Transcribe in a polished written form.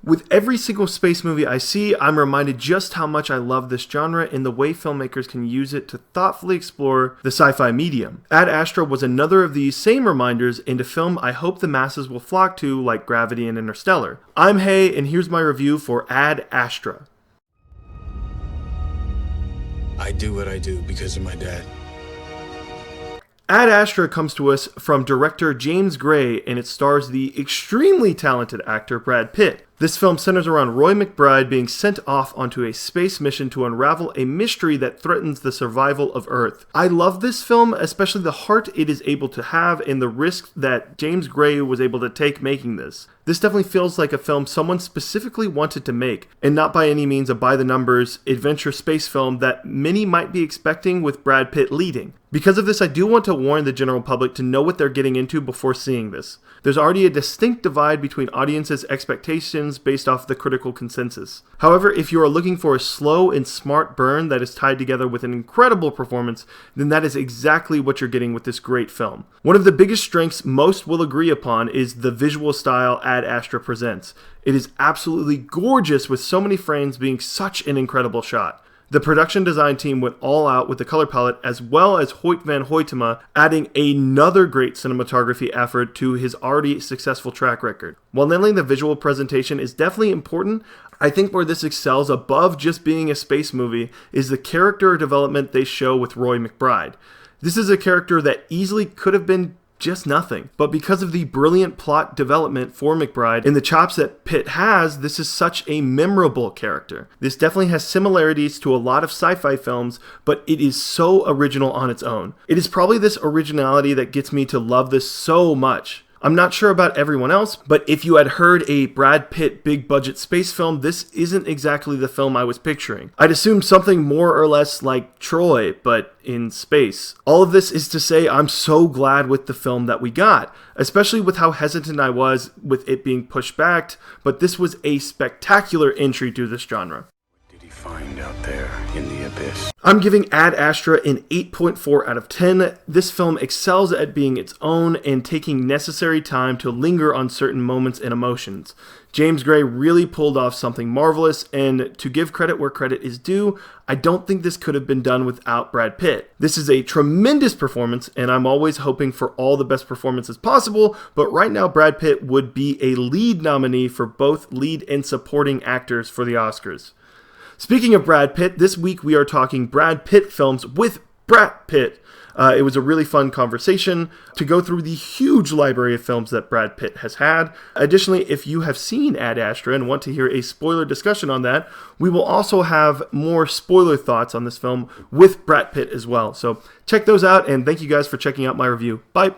With every single space movie I see, I'm reminded just how much I love this genre and the way filmmakers can use it to thoughtfully explore the sci-fi medium. Ad Astra was another of these same reminders in a film I hope the masses will flock to like Gravity and Interstellar. I'm Hay, and here's my review for Ad Astra. I do what I do because of my dad. Ad Astra comes to us from director James Gray, and it stars the extremely talented actor Brad Pitt. This film centers around Roy McBride being sent off onto a space mission to unravel a mystery that threatens the survival of Earth. I love this film, especially the heart it is able to have and the risk that James Gray was able to take making this. This definitely feels like a film someone specifically wanted to make, and not by any means a by-the-numbers adventure space film that many might be expecting with Brad Pitt leading. Because of this, I do want to warn the general public to know what they're getting into before seeing this. There's already a distinct divide between audiences' expectations based off the critical consensus. However, if you are looking for a slow and smart burn that is tied together with an incredible performance, then that is exactly what you're getting with this great film. One of the biggest strengths most will agree upon is the visual style Ad Astra presents. It is absolutely gorgeous, with so many frames being such an incredible shot. The production design team went all out with the color palette, as well as Hoyt van Hoytema adding another great cinematography effort to his already successful track record. While nailing the visual presentation is definitely important, I think where this excels above just being a space movie is the character development they show with Roy McBride. This is a character that easily could have been just nothing. But because of the brilliant plot development for McBride and the chops that Pitt has, this is such a memorable character. This definitely has similarities to a lot of sci-fi films, but it is so original on its own. It is probably this originality that gets me to love this so much. I'm not sure about everyone else, but if you had heard a Brad Pitt big budget space film, this isn't exactly the film I was picturing. I'd assume something more or less like Troy, but in space. All of this is to say I'm so glad with the film that we got, especially with how hesitant I was with it being pushed back, but this was a spectacular entry to this genre. What did he find out there in the abyss? I'm giving Ad Astra an 8.4 out of 10. This film excels at being its own and taking necessary time to linger on certain moments and emotions. James Gray really pulled off something marvelous, and to give credit where credit is due, I don't think this could have been done without Brad Pitt. This is a tremendous performance, and I'm always hoping for all the best performances possible, but right now Brad Pitt would be a lead nominee for both lead and supporting actors for the Oscars. Speaking of Brad Pitt, this week we are talking Brad Pitt films with Brat Pitt. It was a really fun conversation to go through the huge library of films that Brad Pitt has had. Additionally, if you have seen Ad Astra and want to hear a spoiler discussion on that, we will also have more spoiler thoughts on this film with Brat Pitt as well. So check those out, and thank you guys for checking out my review. Bye!